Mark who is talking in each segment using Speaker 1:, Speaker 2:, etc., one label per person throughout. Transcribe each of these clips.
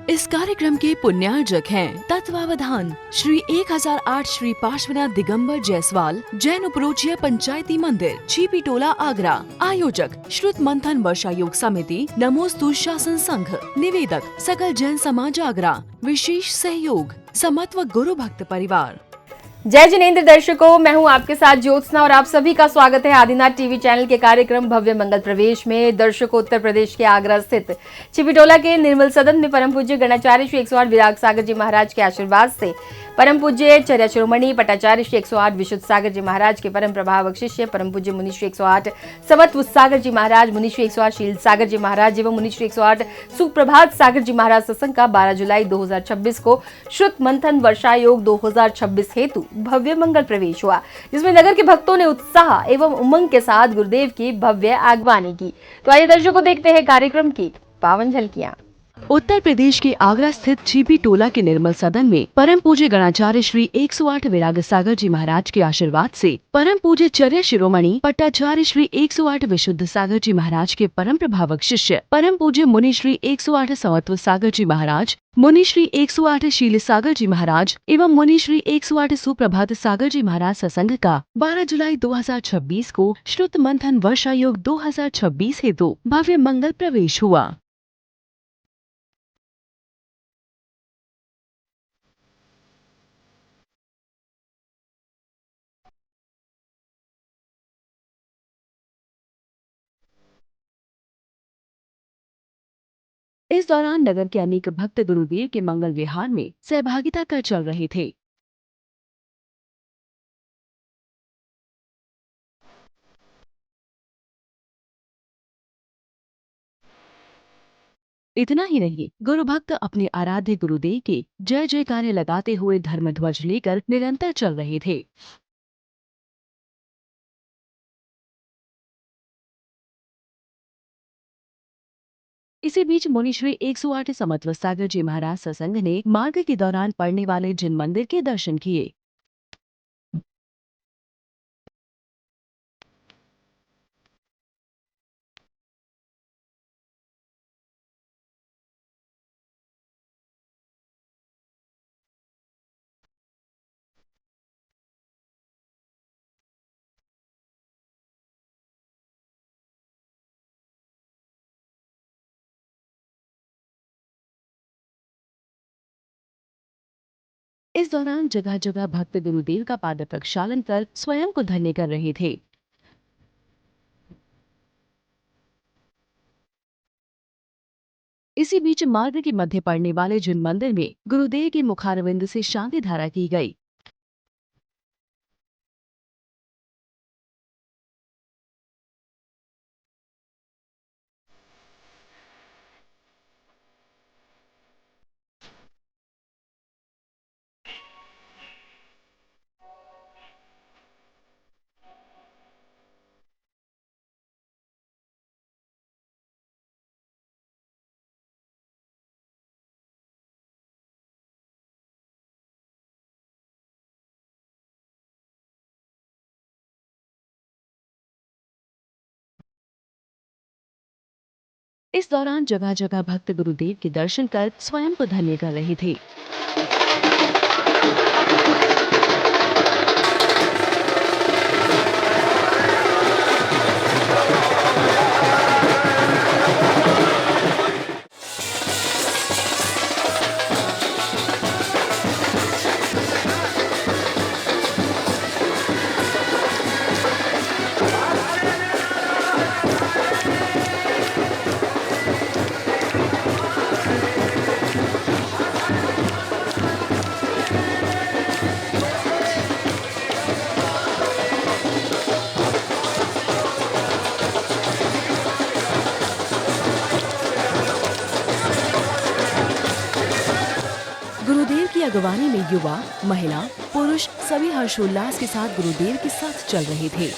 Speaker 1: इस कार्यक्रम के पुण्यार्जक हैं तत्वावधान श्री 1008 श्री पार्श्वनाथ दिगंबर जायसवाल जैन उपरोचिया पंचायती मंदिर चीपी टोला आगरा। आयोजक श्रुत मंथन वर्षा योग समिति नमोस्तु शासन संघ। निवेदक सकल जैन समाज आगरा। विशेष सहयोग समत्व गुरु भक्त परिवार।
Speaker 2: जय जिनेंद्र दर्शकों, मैं हूं आपके साथ ज्योत्सना और आप सभी का स्वागत है आदिनाथ टीवी चैनल के कार्यक्रम भव्य मंगल प्रवेश में। दर्शकों, उत्तर प्रदेश के आगरा स्थित चिपीटोला के निर्मल सदन में परम पूज्य गणाचार्य श्री 108 विराग सागर जी महाराज के आशीर्वाद से परम पूज्य चर्या शिरोमणि पटाचार्य श्री 108 विशुद्ध सागर जी महाराज के परम प्रभावक शिष्य परम पूज्य मुनि श्री 108 समत्व सागर जी महाराज, मुनि श्री 108 शील सागर जी महाराज एवं मुनि श्री 108 सुप्रभात सागर जी महाराज सत्संग का 12 जुलाई 2026 को श्रुत मंथन वर्षा योग 2026 हेतु भव्य मंगल प्रवेश हुआ, जिसमें नगर के भक्तों ने उत्साह एवं उमंग के साथ गुरुदेव की भव्य आगवानी की। तो आइए दर्शकों, देखते हैं कार्यक्रम की पावन झलकियां।
Speaker 1: उत्तर प्रदेश के आगरा स्थित चीपी टोला के निर्मल सदन में परम पूज्य गणाचार्य श्री 108 विराग सागर जी महाराज के आशीर्वाद से परम पूज्य चर्या शिरोमणि पट्टाचार्य श्री 108 विशुद्ध सागर जी महाराज के परम प्रभावक शिष्य परम पूज्य मुनि श्री 108 समत्व सागर जी महाराज, मुनि श्री 108 शील सागर जी महाराज एवं मुनि श्री 108 सुप्रभात सागर जी महाराज सत्संग का 12 जुलाई 2026 को श्रुत मंथन वर्षा योग 2026 हेतु भव्य मंगल प्रवेश हुआ। इस दौरान नगर के अनेक भक्त गुरुदेव के मंगल विहार में सहभागिता कर चल रहे थे। इतना ही नहीं, गुरु भक्त अपने आराध्य गुरुदेव के जय जयकारे लगाते हुए धर्म ध्वज लेकर निरंतर चल रहे थे। इसी बीच मुनि श्री 108 समत्व सागर जी महाराज सत्संग ने मार्ग के दौरान पड़ने वाले जिन मंदिर के दर्शन किए। इस दौरान जगह जगह भक्त गुरुदेव का पाद प्रक्षालन कर स्वयं को धन्य कर रहे थे। इसी बीच मार्ग के मध्य पड़ने वाले जिन मंदिर में गुरुदेव के मुखारविंद से शांति धारा की गई। इस दौरान जगह जगह भक्त गुरुदेव के दर्शन कर स्वयं को धन्य कर रहे थे। गुरुदेव की अगवानी में युवा, महिला, पुरुष सभी हर्षोल्लास के साथ गुरुदेव के साथ चल रहे थे।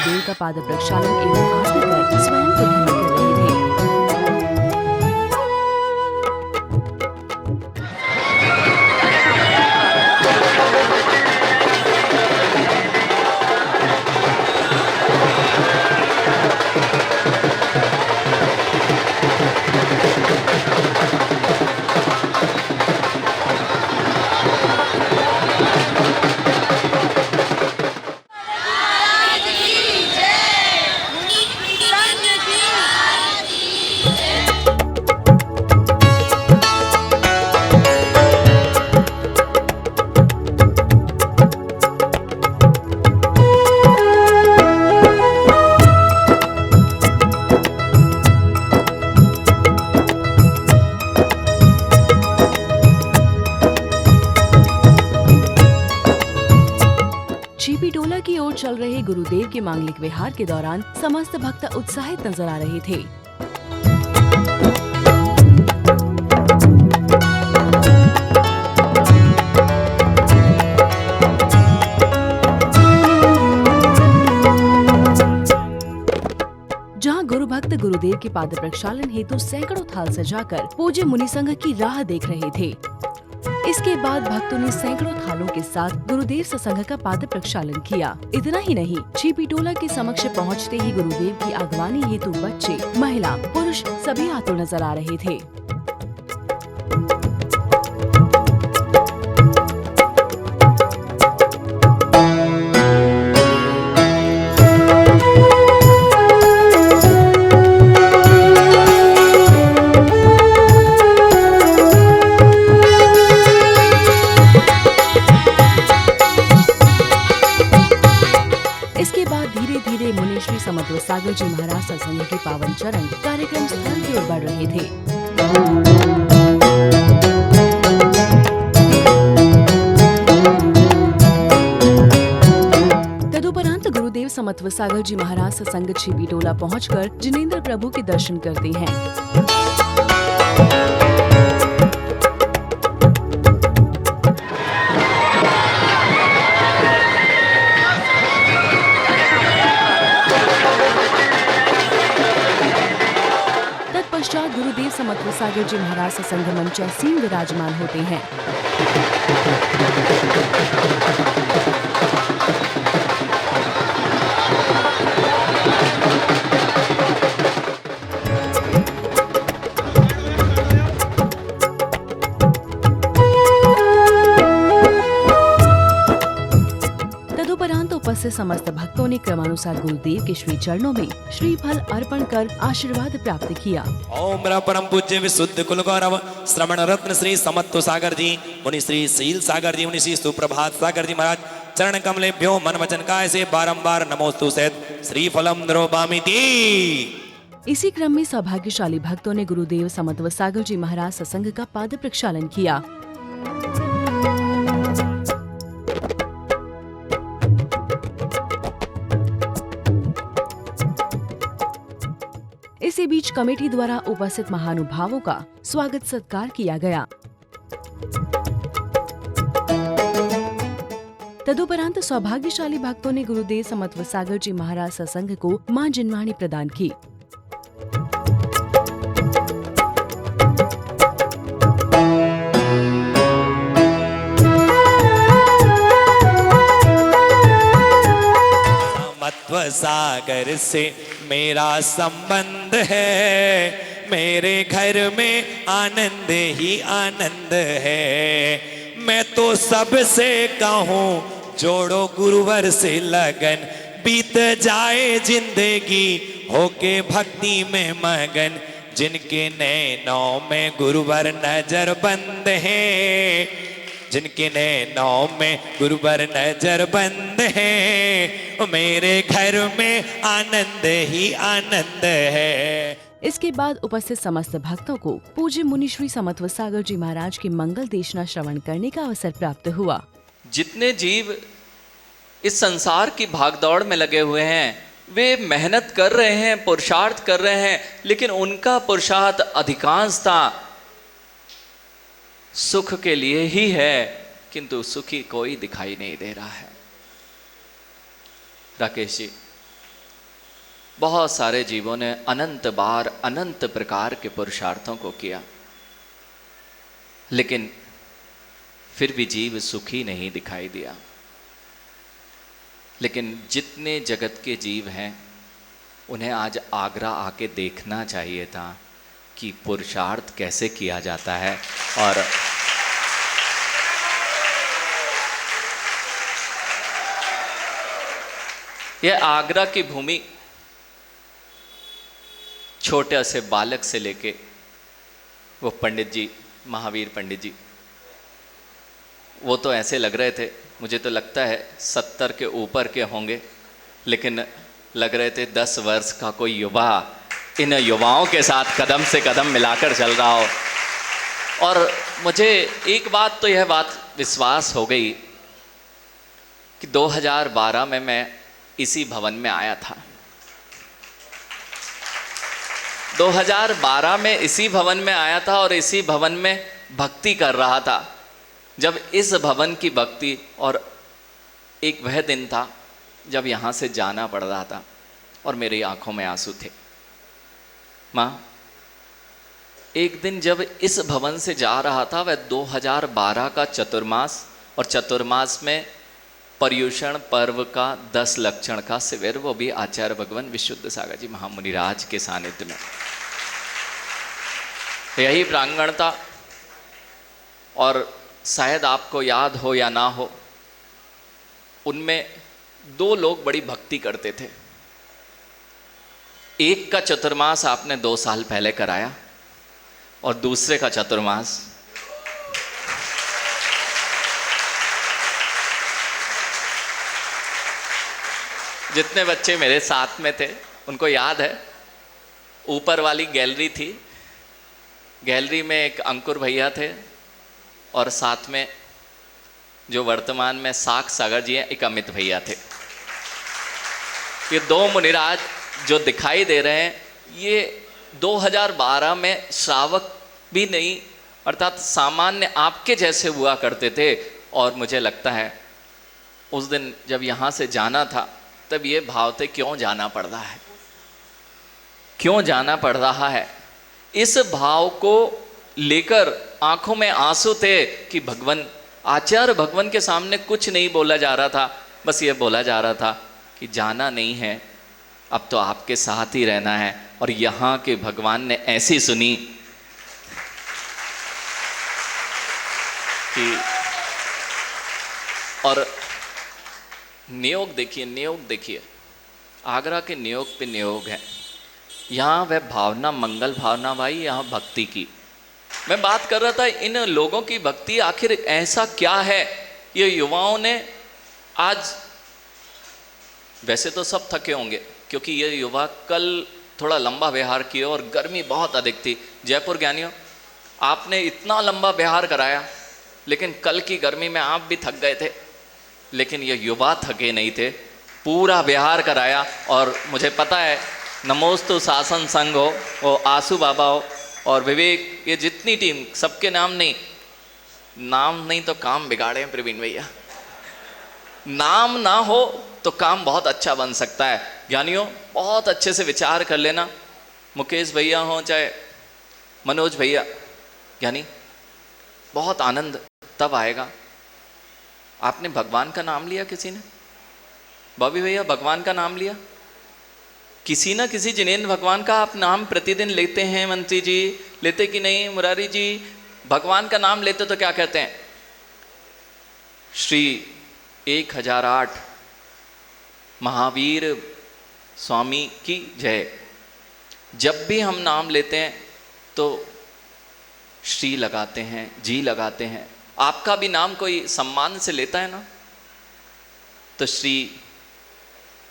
Speaker 1: गुरुदेव का पाद प्रक्षालन एवं आरती कर स्वयं को धन्य कर रहे थे। चीपी टोला की ओर चल रहे गुरुदेव के मांगलिक विहार के दौरान समस्त भक्त उत्साहित नजर आ रहे थे। जहां गुरु भक्त गुरुदेव के पाद प्रक्षालन हेतु सैकड़ों थाल सजाकर पूज्य मुनि संघ की राह देख रहे थे। इसके बाद भक्तों ने सैकड़ों थालों के साथ गुरुदेव सत्संग का पाद प्रक्षालन किया। इतना ही नहीं, चीपी टोला के समक्ष पहुंचते ही गुरुदेव की अगवानी हेतु बच्चे, महिला, पुरुष सभी आतुर नजर आ रहे थे। इसके बाद धीरे धीरे मुनि श्री समत्व सागर जी महाराज सत्संग के पावन चरण कार्यक्रम स्थल की ओर बढ़ रहे थे। तदुपरांत गुरुदेव समत्व सागर जी महाराज सत्संग चीपी टोला पहुंचकर जिनेंद्र प्रभु के दर्शन करते हैं। तत्पश्चात गुरुदेव समत्व सागर जी महाराज सत्संग मंच सीन विराजमान होते हैं। तदुपरांत उपस्थित समस्त भक्तों ने क्रमानुसार गुरुदेव के श्री चरणों में श्रीफल अर्पण कर आशीर्वाद प्राप्त किया।
Speaker 3: ओम परम पूज्य विशुद्ध कुल गौरव श्रवण रत्न श्री समत्व सागर जी, मुनि श्री शील सागर जी, मुनि श्री सुप्रभात सागर जी महाराज चरण कमलेभ्यो मन वचन काय से बारंबार नमोस्तु सहित श्रीफलम निरोपामिति।
Speaker 1: इसी क्रम में सौभाग्यशाली भक्तों ने गुरुदेव समत्व सागर जी महाराज सत्संग का पाद प्रक्षालन किया। इसी बीच कमेटी द्वारा उपस्थित महानुभावों का स्वागत सत्कार किया गया। तदुपरांत सौभाग्यशाली भक्तों ने गुरुदेव समत्व सागर जी महाराज सत्संग को मां जिनवाणी प्रदान की।
Speaker 3: समत्व सागर से मेरा संबंध है, मेरे घर में आनंद ही आनंद है। मैं तो सबसे कहूँ जोड़ो गुरुवर से लगन, बीत जाए जिंदगी होके भक्ति में मगन। जिनके नैनों में गुरुवर नजर बंद है, जिनके नैनों में गुरुवर नजर बंद है, मेरे घर में आनंद ही आनंद है।
Speaker 1: इसके बाद उपस्थित समस्त भक्तों को पूज्य मुनि श्री समत्व सागर जी महाराज की मंगल देशना श्रवण करने का अवसर प्राप्त हुआ।
Speaker 4: जितने जीव इस संसार की भागदौड़ में लगे हुए हैं, वे मेहनत कर रहे हैं, पुरुषार्थ कर रहे हैं, लेकिन उनका पुरुषार्थ अधिकांशता सुख के लिए ही है, किंतु सुखी कोई दिखाई नहीं दे रहा है। राकेश जी, बहुत सारे जीवों ने अनंत बार अनंत प्रकार के पुरुषार्थों को किया, लेकिन फिर भी जीव सुखी नहीं दिखाई दिया। लेकिन जितने जगत के जीव हैं उन्हें आज आगरा आके देखना चाहिए था कि पुरुषार्थ कैसे किया जाता है। और यह आगरा की भूमि छोटे से बालक से लेके वो पंडित जी, महावीर पंडित जी, वो तो ऐसे लग रहे थे, मुझे तो लगता है 70 के ऊपर के होंगे, लेकिन लग रहे थे 10 वर्ष का कोई युवा इन युवाओं के साथ कदम से कदम मिलाकर चल रहा हो। और मुझे एक बात तो यह बात विश्वास हो गई कि 2012 में मैं इसी भवन में आया था। 2012 में इसी भवन में आया था और इसी भवन में भक्ति कर रहा था। जब इस भवन की भक्ति, और एक वह दिन था जब यहाँ से जाना पड़ रहा था और मेरी आंखों में आंसू थे। माँ, एक दिन जब इस भवन से जा रहा था, वह 2012 का चतुर्मास, और चतुर्मास में पर्युषण पर्व का 10 लक्षण का शिविर, वो भी आचार्य भगवान विशुद्ध सागर जी महामुनिराज के सानिध्य में। यही प्रांगण था। और शायद आपको याद हो या ना हो, उनमें 2 लोग बड़ी भक्ति करते थे। एक का चतुर्मास आपने 2 साल पहले कराया और दूसरे का चतुर्मास जितने बच्चे मेरे साथ में थे उनको याद है, ऊपर वाली गैलरी थी, गैलरी में एक अंकुर भैया थे और साथ में जो वर्तमान में साख सागर जी हैं, एक अमित भैया थे। ये 2 मुनिराज जो दिखाई दे रहे हैं, ये 2012 में श्रावक भी नहीं, अर्थात सामान्य आपके जैसे हुआ करते थे। और मुझे लगता है उस दिन जब यहाँ से जाना था तब ये भाव थे, क्यों जाना पड़ रहा है, क्यों जाना पड़ रहा है। इस भाव को लेकर आंखों में आंसू थे कि भगवान, आचार्य भगवान के सामने कुछ नहीं बोला जा रहा था, बस ये बोला जा रहा था कि जाना नहीं है, अब तो आपके साथ ही रहना है। और यहाँ के भगवान ने ऐसी सुनी कि, और नियोग देखिए, नियोग देखिए, आगरा के नियोग पे नियोग है। यहाँ वह भावना, मंगल भावना भाई, यहाँ भक्ति की मैं बात कर रहा था। इन लोगों की भक्ति आखिर ऐसा क्या है, ये युवाओं ने आज, वैसे तो सब थके होंगे क्योंकि ये युवा कल थोड़ा लंबा विहार किए और गर्मी बहुत अधिक थी। जयपुर ज्ञानियों, आपने इतना लंबा विहार कराया, लेकिन कल की गर्मी में आप भी थक गए थे, लेकिन ये युवा थके नहीं थे, पूरा विहार कराया। और मुझे पता है, नमोस्तु शासन संघ हो, वो आसू बाबा हो और विवेक, ये जितनी टीम, सबके नाम नहीं तो काम बिगाड़े हैं प्रवीण भैया। नाम ना हो तो काम बहुत अच्छा बन सकता है। ज्ञानियों, बहुत अच्छे से विचार कर लेना, मुकेश भैया हो चाहे मनोज भैया, यानी बहुत आनंद तब आएगा। आपने भगवान का नाम लिया, किसी ने, बॉबी भैया भगवान का नाम लिया, किसी ना किसी जिनेंद्र भगवान का आप नाम प्रतिदिन लेते हैं। मंत्री जी लेते कि नहीं, मुरारी जी भगवान का नाम लेते तो क्या कहते हैं, श्री 1008 महावीर स्वामी की जय। जब भी हम नाम लेते हैं तो श्री लगाते हैं, जी लगाते हैं। आपका भी नाम कोई सम्मान से लेता है ना, तो श्री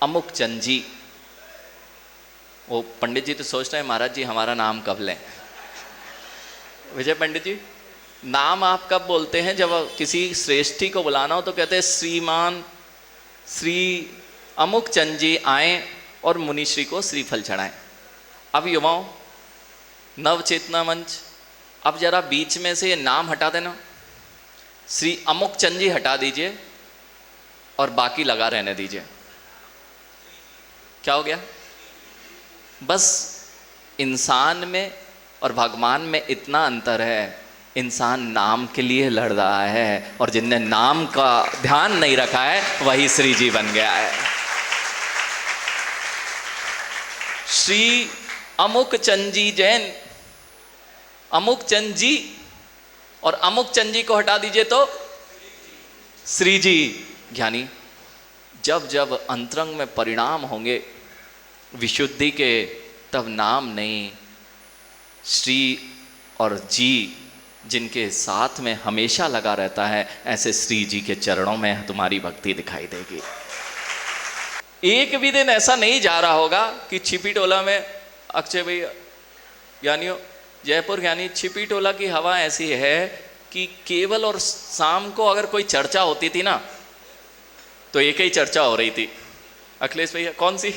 Speaker 4: अमुक चंद जी, वो पंडित जी तो सोच रहे हैं महाराज जी हमारा नाम कब लें। विजय पंडित जी, नाम आप कब बोलते हैं, जब किसी श्रेष्ठी को बुलाना हो तो कहते हैं श्रीमान श्री अमुक चंद जी आएँ और मुनिश्री को श्रीफल चढ़ाएं। अब युवाओं, नव चेतना मंच, अब जरा बीच में से ये नाम हटा देना, श्री अमुक चंद जी हटा दीजिए और बाकी लगा रहने दीजिए। क्या हो गया? बस इंसान में और भगवान में इतना अंतर है, इंसान नाम के लिए लड़ रहा है और जिनने नाम का ध्यान नहीं रखा है वही श्री जी बन गया है। श्री अमुक चंद जी जैन, अमुक चंद जी और अमुक चंद जी को हटा दीजिए तो श्री जी। ज्ञानी जब जब अंतरंग में परिणाम होंगे विशुद्धि के, तब नाम नहीं, श्री और जी जिनके साथ में हमेशा लगा रहता है, ऐसे श्री जी के चरणों में तुम्हारी भक्ति दिखाई देगी। एक भी दिन ऐसा नहीं जा रहा होगा कि छिपी टोला में, अक्षय भैया ज्ञानियों, जयपुर ज्ञानी, छिपी टोला की हवा ऐसी है कि केवल और शाम को अगर कोई चर्चा होती थी ना, तो एक ही चर्चा हो रही थी। अखिलेश भैया कौन सी?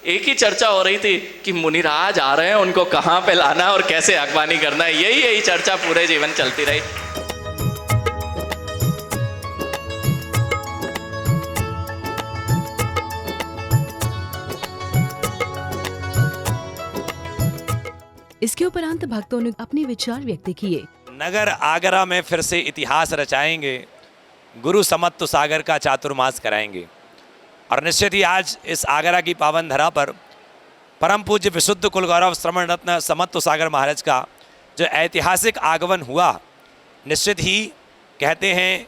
Speaker 4: एक ही चर्चा हो रही थी कि मुनिराज आ रहे हैं, उनको कहाँ पे लाना है और कैसे अगवानी करना है, यही चर्चा पूरे जीवन चलती रही।
Speaker 1: इसके उपरांत भक्तों ने अपने विचार व्यक्त किए।
Speaker 3: नगर आगरा में फिर से इतिहास रचाएंगे, गुरु समत्तु सागर का चातुर्मास कराएंगे। और निश्चित ही आज इस आगरा की पावन धरा पर परम पूज्य विशुद्ध कुल गौरव श्रमण रत्न समत्तु सागर महाराज का जो ऐतिहासिक आगमन हुआ, निश्चित ही कहते हैं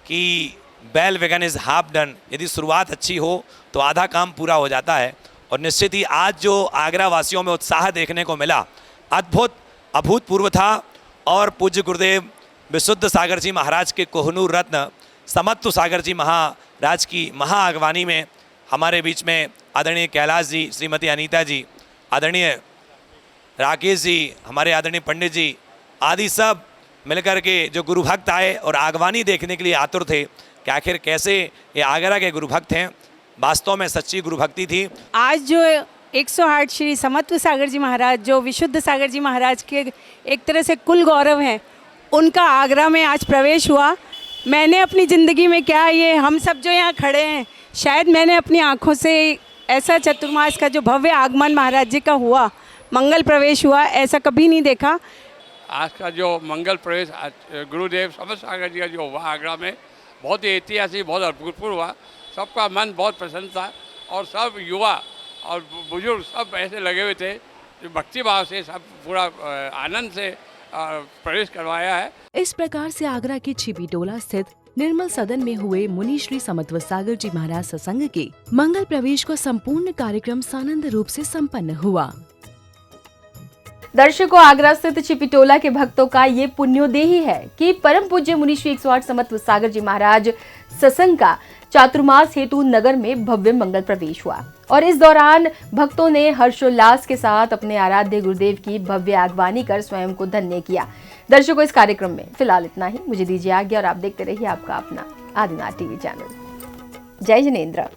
Speaker 3: कि well begun is half done, यदि शुरुआत अच्छी हो तो आधा काम पूरा हो जाता है। और निश्चित ही आज जो आगरा वासियों में उत्साह देखने को मिला, अद्भुत अभूतपूर्व था। और पूज्य गुरुदेव विशुद्ध सागर जी महाराज के कोहनूर रत्न समत्तु सागर जी महाराज की महाअगवानी में हमारे बीच में आदरणीय कैलाश जी, श्रीमती अनीता जी, आदरणीय राकेश जी, हमारे आदरणीय पंडित जी आदि सब मिलकर के जो गुरु भक्त आए और आगवानी देखने के लिए आतुर थे कि आखिर कैसे ये आगरा के गुरु भक्त हैं। वास्तव में सच्ची गुरु भक्ति थी।
Speaker 5: आज जो 108 श्री समत्व सागर जी महाराज, जो विशुद्ध सागर जी महाराज के एक तरह से कुल गौरव हैं, उनका आगरा में आज प्रवेश हुआ। मैंने अपनी ज़िंदगी में क्या, ये हम सब जो यहाँ खड़े हैं, शायद मैंने अपनी आँखों से ऐसा चतुर्मास का जो भव्य आगमन महाराज जी का हुआ, मंगल प्रवेश हुआ, ऐसा कभी नहीं देखा।
Speaker 6: आज का जो मंगल प्रवेश गुरुदेव समत्व सागर जी का जो हुआ आगरा में, बहुत ही ऐतिहासिक, बहुत अभूतपूर्व हुआ। सबका मन बहुत प्रसन्न था और सब युवा और बुजुर्ग सब ऐसे लगे हुए थे, जो भक्ति भाव से सब पूरा आनंद से प्रवेश करवाया है।
Speaker 1: इस प्रकार से आगरा के छिपी टोला स्थित निर्मल सदन में हुए मुनि श्री समत्व सागर जी महाराज सत्संग के मंगल प्रवेश को संपूर्ण कार्यक्रम सानंद रूप से संपन्न हुआ।
Speaker 2: दर्शकों, आगरा स्थित छिपीटोला के भक्तों का ये पुण्योदेही है कि परम पूज्य मुनि श्री 108 समत्व सागर जी महाराज सत्संग का चातुर्मास हेतु नगर में भव्य मंगल प्रवेश हुआ और इस दौरान भक्तों ने हर्षोल्लास के साथ अपने आराध्य गुरुदेव की भव्य आगवानी कर स्वयं को धन्य किया। दर्शकों, इस कार्यक्रम में फिलहाल इतना ही। मुझे दीजिए आज्ञा और आप देखते रहिए आपका अपना आदिनाथ टीवी चैनल। जय जिनेंद्र।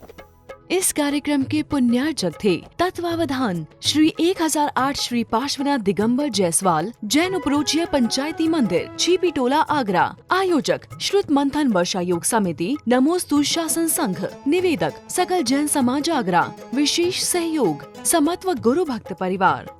Speaker 1: इस कार्यक्रम के पुण्यार्चक थे तत्वावधान श्री 1008 श्री पार्श्वनाथ दिगंबर जायसवाल, जैन उपरोचिया पंचायती मंदिर, छिपी टोला आगरा। आयोजक श्रुत मंथन वर्षा योग समिति, नमोस्तु शासन संघ। निवेदक सकल जैन समाज आगरा। विशेष सहयोग समत्व गुरु भक्त परिवार।